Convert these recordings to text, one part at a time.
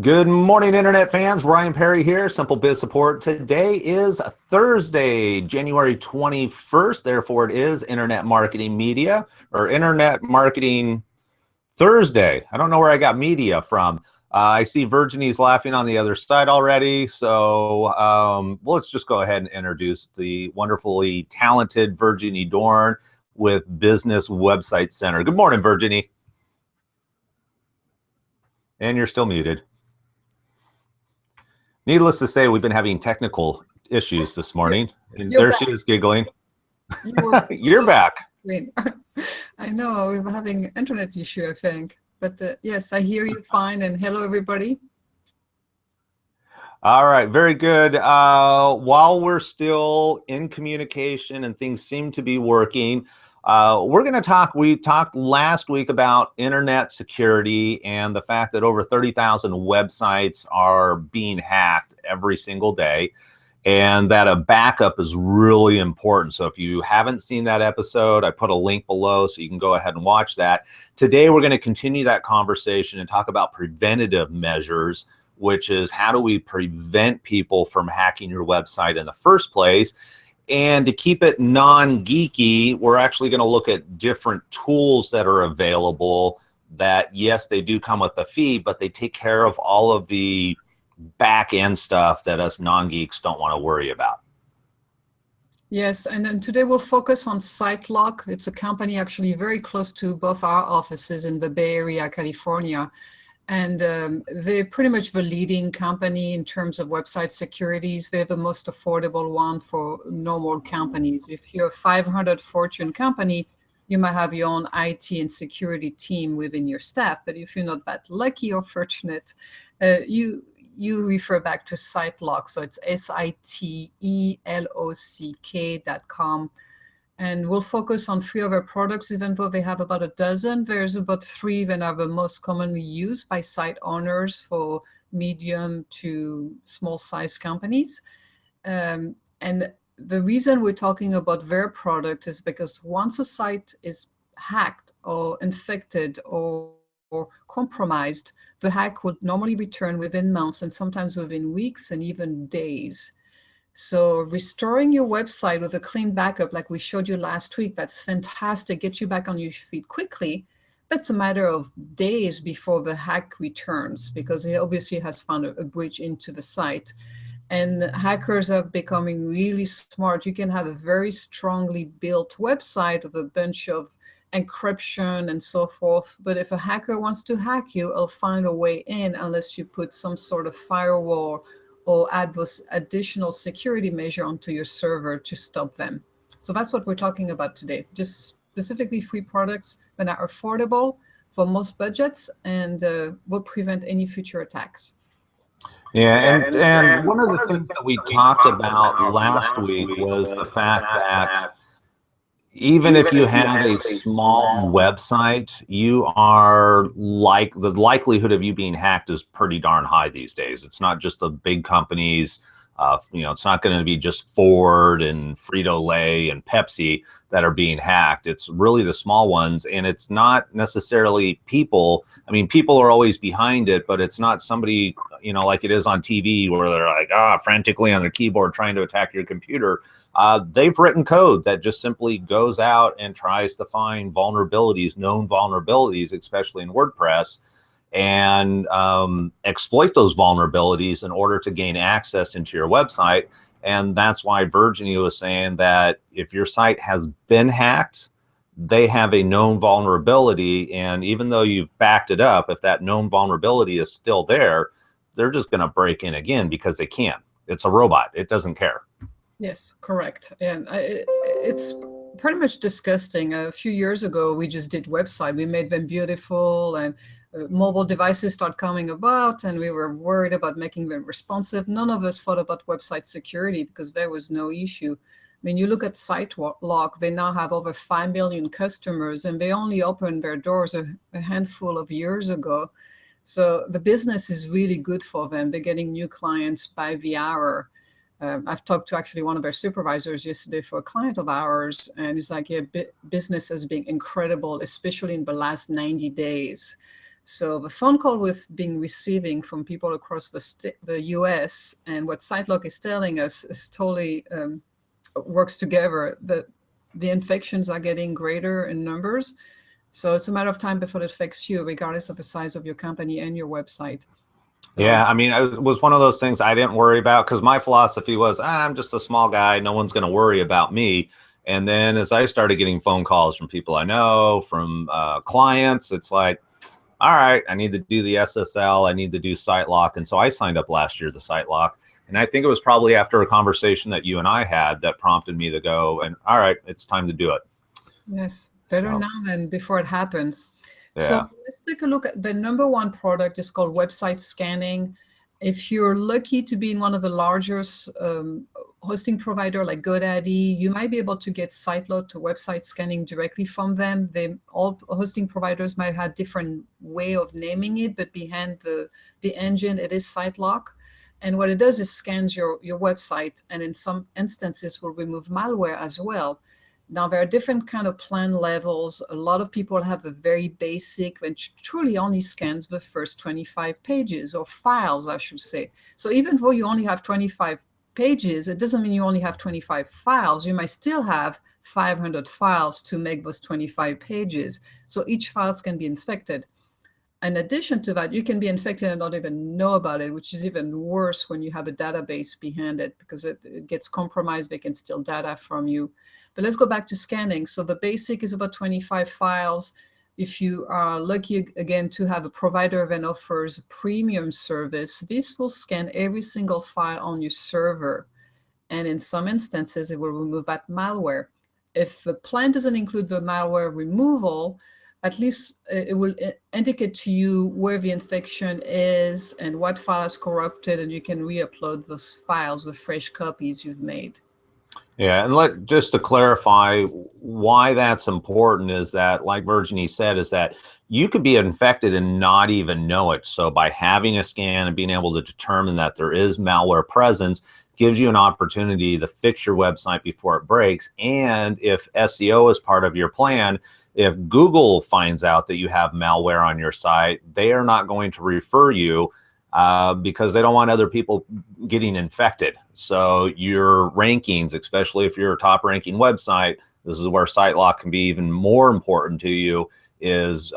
Good morning, Internet fans. Ryan Perry here, Simple Biz Support. Today is Thursday, January 21st. Therefore, it is Internet Marketing Media or Internet Marketing Thursday. I don't know where I got media from. I see Virginie's laughing on the other side already. So let's just go ahead and introduce the wonderfully talented Virginie Dorn with Business Website Center. Good morning, Virginie. And you're still muted. Needless to say, we've been having technical issues this morning. And there she is giggling. You're back. I know, we're having an internet issue, I think. But yes, I hear you fine. And hello, everybody. All right, very good. While we're still in communication and things seem to be working, we're going to talk. We talked last week about internet security and the fact that over 30,000 websites are being hacked every single day, and that a backup is really important. So if you haven't seen that episode, I put a link below so you can go ahead and watch that. Today, we're going to continue that conversation and talk about preventative measures, which is how do we prevent people from hacking your website in the first place. And to keep it non-geeky, we're actually going to look at different tools that are available that, yes, they do come with a fee, but they take care of all of the back-end stuff that us non-geeks don't want to worry about. Yes, and then today we'll focus on SiteLock. It's a company actually very close to both our offices in the Bay Area, California. And they're pretty much the leading company in terms of website securities. They're the most affordable one for normal companies. If you're a 500 Fortune company, you might have your own IT and security team within your staff. But if you're not that lucky or fortunate, you refer back to SiteLock. So it's SiteLock.com. And we'll focus on 3 of our products, even though they have about a dozen. There's about 3 that are the most commonly used by site owners for medium to small size companies. And the reason we're talking about their product is because once a site is hacked or infected or compromised, the hack would normally return within months and sometimes within weeks and even days. So restoring your website with a clean backup, like we showed you last week, that's fantastic. Get you back on your feet quickly. But it's a matter of days before the hack returns, because it obviously has found a breach into the site. And hackers are becoming really smart. You can have a very strongly built website with a bunch of encryption and so forth. But if a hacker wants to hack you, he'll find a way in unless you put some sort of firewall or add those additional security measure onto your server to stop them. So that's what we're talking about today. Just specifically 3 products that are affordable for most budgets and will prevent any future attacks. Yeah, and one of the things that we talked about last week was the fact that even if you have a small website, you are the likelihood of you being hacked is pretty darn high these days. It's not just the big companies. It's not going to be just Ford and Frito-Lay and Pepsi that are being hacked. It's really the small ones, and it's not necessarily people. I mean, people are always behind it, but it's not somebody, like it is on TV where they're like, frantically on their keyboard trying to attack your computer. They've written code that just simply goes out and tries to find vulnerabilities, known vulnerabilities, especially in WordPress, and exploit those vulnerabilities in order to gain access into your website. And that's why Virginie was saying that if your site has been hacked, they have a known vulnerability. And even though you've backed it up, if that known vulnerability is still there, they're just going to break in again because they can. It's a robot. It doesn't care. Yes, correct. And it's pretty much disgusting. A few years ago, we just did website. We made them beautiful, and mobile devices start coming about, and we were worried about making them responsive. None of us thought about website security because there was no issue. I mean, you look at SiteLock, they now have over 5 million customers, and they only opened their doors a handful of years ago. So the business is really good for them. They're getting new clients by the hour. I've talked to actually one of their supervisors yesterday for a client of ours, and it's like, yeah, business has been incredible, especially in the last 90 days. So the phone call we've been receiving from people across the US and what SiteLock is telling us is totally works together. The infections are getting greater in numbers. So it's a matter of time before it affects you, regardless of the size of your company and your website. Yeah, I mean, it was one of those things I didn't worry about because my philosophy was, I'm just a small guy. No one's going to worry about me. And then as I started getting phone calls from people I know, from clients, it's like, all right, I need to do the SSL. I need to do SiteLock. And so I signed up last year, the SiteLock. And I think it was probably after a conversation that you and I had that prompted me to go and, all right, it's time to do it. Yes, better now than before it happens. Yeah. So let's take a look at the number one product is called website scanning. If you're lucky to be in one of the largest hosting provider like GoDaddy, you might be able to get SiteLock to website scanning directly from them. All hosting providers might have different way of naming it, but behind the engine, it is SiteLock. And what it does is scans your website, and in some instances will remove malware as well. Now, there are different kind of plan levels. A lot of people have a very basic, which truly only scans the first 25 pages or files, I should say. So even though you only have 25 pages, it doesn't mean you only have 25 files. You might still have 500 files to make those 25 pages. So each file can be infected. In addition to that, you can be infected and not even know about it, which is even worse when you have a database behind it, because it gets compromised. They can steal data from you. But let's go back to scanning. So the basic is about 25 files. If you are lucky, again, to have a provider that offers a premium service, this will scan every single file on your server. And in some instances, it will remove that malware. If the plan doesn't include the malware removal, at least it will indicate to you where the infection is and what file is corrupted, and you can re-upload those files with fresh copies you've made. Yeah, and just to clarify why that's important is that, like Virginie said, is that you could be infected and not even know it. So by having a scan and being able to determine that there is malware presence gives you an opportunity to fix your website before it breaks. And if SEO is part of your plan, if Google finds out that you have malware on your site, they are not going to refer you because they don't want other people getting infected. So your rankings, especially if you're a top ranking website, this is where SiteLock can be even more important to you, is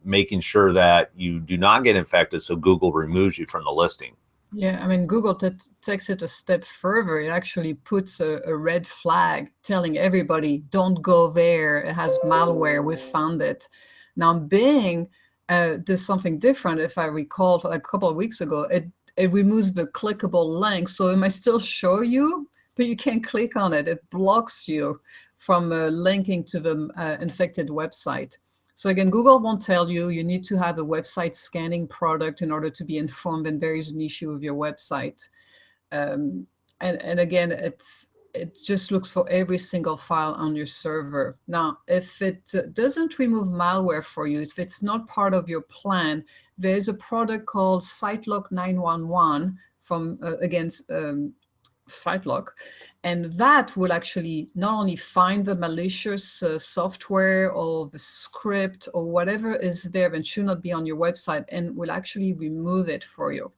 making sure that you do not get infected so Google removes you from the listing. Yeah, I mean, Google takes it a step further. It actually puts a red flag telling everybody, don't go there. It has malware. We found it. Now, Bing does something different. If I recall, a couple of weeks ago, it removes the clickable link. So it might still show you, but you can't click on it. It blocks you from linking to the infected website. So again, Google won't tell you. You need to have a website scanning product in order to be informed when there is an issue with your website. And again, it just looks for every single file on your server. Now, if it doesn't remove malware for you, if it's not part of your plan, there's a product called SiteLock 911 from, SiteLock, and that will actually not only find the malicious software or the script or whatever is there and should not be on your website, and will actually remove it for you.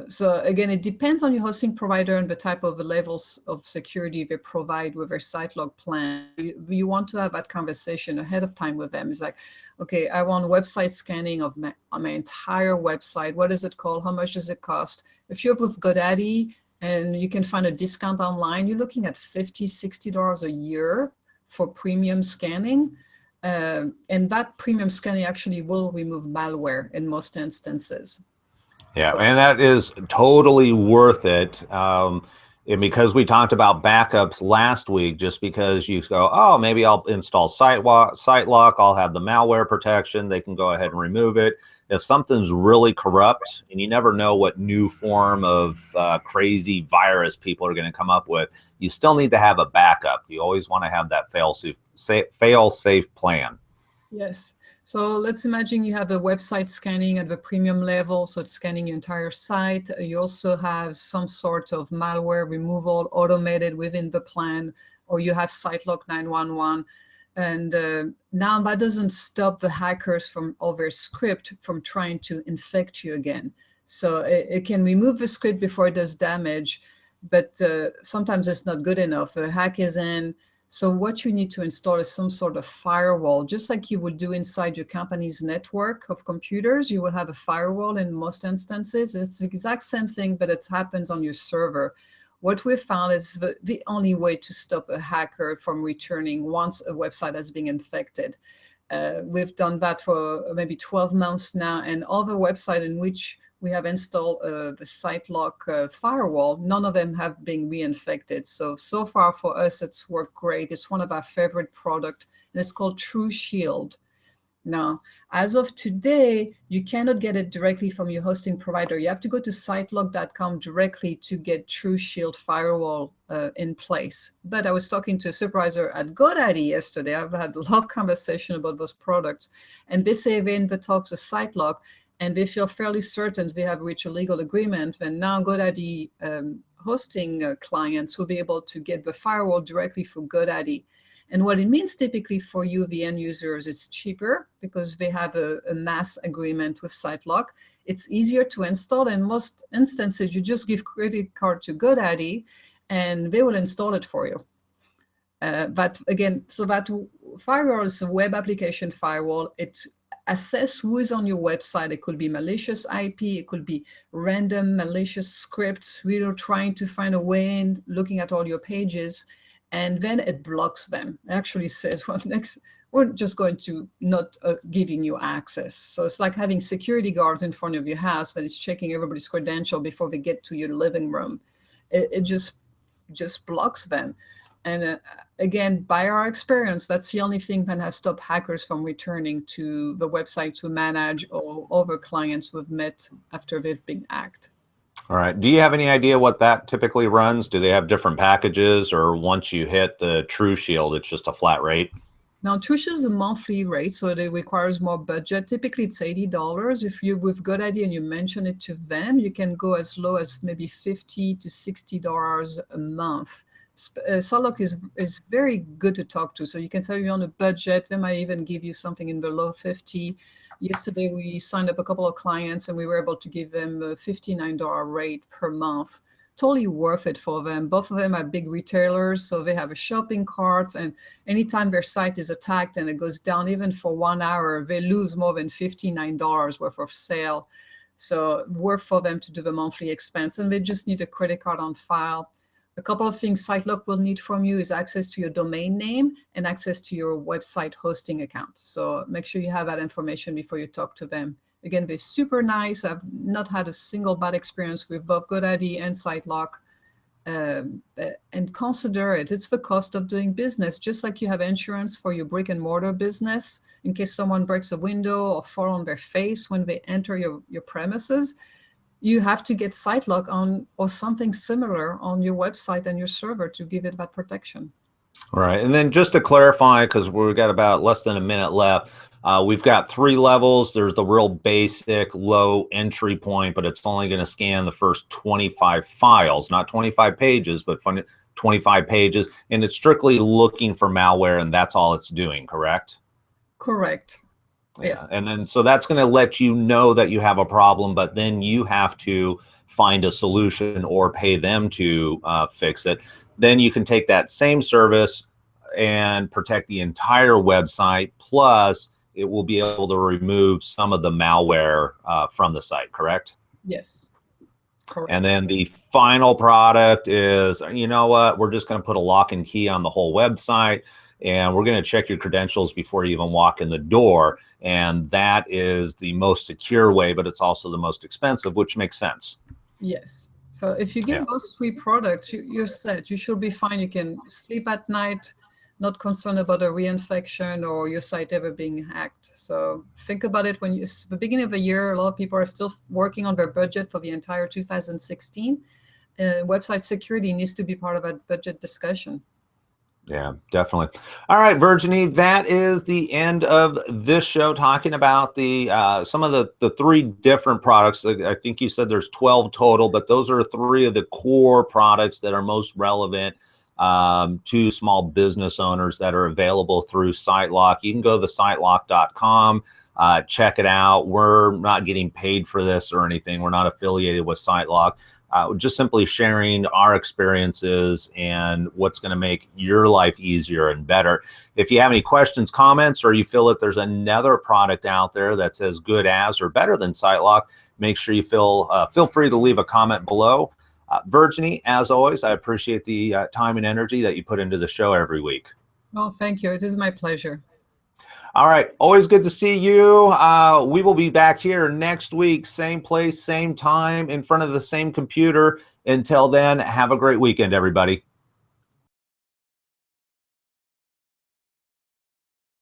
So again, it depends on your hosting provider and the type of levels of security they provide with their SiteLock plan. You want to have that conversation ahead of time with them. It's like, okay, I want website scanning of my entire website. What is it called? How much does it cost? If you're with GoDaddy and you can find a discount online, you're looking at $50, $60 a year for premium scanning. And that premium scanning actually will remove malware in most instances. Yeah, and that is totally worth it. And because we talked about backups last week, just because you go, oh, maybe I'll install SiteLock, I'll have the malware protection, they can go ahead and remove it. If something's really corrupt, and you never know what new form of crazy virus people are going to come up with, you still need to have a backup. You always want to have that fail-safe plan. Yes. So let's imagine you have a website scanning at the premium level, so it's scanning your entire site. You also have some sort of malware removal automated within the plan, or you have SiteLock 911. And now that doesn't stop the hackers from or their script from trying to infect you again. So it can remove the script before it does damage, but sometimes it's not good enough. A hack is in. So what you need to install is some sort of firewall, just like you would do inside your company's network of computers. You will have a firewall in most instances. It's the exact same thing, but it happens on your server. What we've found is the only way to stop a hacker from returning once a website has been infected. We've done that for maybe 12 months now, and all the websites in which we have installed the SiteLock firewall, none of them have been reinfected. So far for us, it's worked great. It's one of our favorite products, and it's called True Shield. Now, as of today, you cannot get it directly from your hosting provider. You have to go to SiteLock.com directly to get True Shield firewall in place. But I was talking to a supervisor at GoDaddy yesterday. I've had a lot of conversation about those products, and they say they're in the talks of SiteLock, and they feel fairly certain they have reached a legal agreement. And now GoDaddy hosting clients will be able to get the firewall directly for GoDaddy. And what it means typically for you, the end users, it's cheaper because they have a mass agreement with SiteLock. It's easier to install. In most instances, you just give credit card to GoDaddy and they will install it for you. But again, so that firewall is a web application firewall. It assess who is on your website. It could be malicious IP. It could be random malicious scripts. We're trying to find a way in looking at all your pages. And then it blocks them. It actually says, well, next, we're just going to not giving you access. So it's like having security guards in front of your house that is checking everybody's credential before they get to your living room. It just blocks them. And again, by our experience, that's the only thing that has stopped hackers from returning to the website to manage or other clients we've met after they've been hacked. All right. Do you have any idea what that typically runs? Do they have different packages, or once you hit the True Shield, it's just a flat rate? Now, True Shield is a monthly rate, so it requires more budget. Typically, it's $80. If you're with GoDaddy and you mention it to them, you can go as low as maybe $50 to $60 a month. SiteLock is very good to talk to, so you can tell you're on a budget. They might even give you something in the low 50. Yesterday, we signed up a couple of clients and we were able to give them a $59 rate per month. Totally worth it for them. Both of them are big retailers, so they have a shopping cart, and anytime their site is attacked and it goes down even for 1 hour, they lose more than $59 worth of sale. So worth for them to do the monthly expense, and they just need a credit card on file. A couple of things SiteLock will need from you is access to your domain name and access to your website hosting account. So make sure you have that information before you talk to them. Again, they're super nice. I've not had a single bad experience with both GoDaddy and SiteLock. And consider it. It's the cost of doing business, just like you have insurance for your brick and mortar business in case someone breaks a window or fall on their face when they enter your premises. You have to get SiteLock on or something similar on your website and your server to give it that protection. All right. And then just to clarify, because we've got about less than a minute left, we've got 3 levels. There's the real basic low entry point, but it's only going to scan the first 25 files, not 25 pages, but 25 pages. And it's strictly looking for malware, and that's all it's doing, correct? Correct. Yeah. Yes. And then so that's going to let you know that you have a problem, but then you have to find a solution or pay them to fix it. Then you can take that same service and protect the entire website. Plus, it will be able to remove some of the malware from the site, correct? Yes. Correct. And then the final product is, you know what, we're just going to put a lock and key on the whole website, and we're going to check your credentials before you even walk in the door. And that is the most secure way, but it's also the most expensive, which makes sense. Yes. So if you get those 3 products, you're set. You should be fine. You can sleep at night, not concerned about a reinfection or your site ever being hacked. So think about it when it's the beginning of the year. A lot of people are still working on their budget for the entire 2016. Website security needs to be part of that budget discussion. Yeah, definitely. All right, Virginie, that is the end of this show, talking about the some of the 3 different products. I think you said there's 12 total, but those are 3 of the core products that are most relevant to small business owners that are available through SiteLock. You can go to SiteLock.com, check it out. We're not getting paid for this or anything. We're not affiliated with SiteLock. Just simply sharing our experiences and what's going to make your life easier and better. If you have any questions, comments, or you feel that there's another product out there that's as good as or better than SiteLock, make sure you feel free to leave a comment below. Virginie, as always, I appreciate the time and energy that you put into the show every week. Oh, thank you. It is my pleasure. All right. Always good to see you. We will be back here next week, same place, same time, in front of the same computer. Until then, have a great weekend, everybody.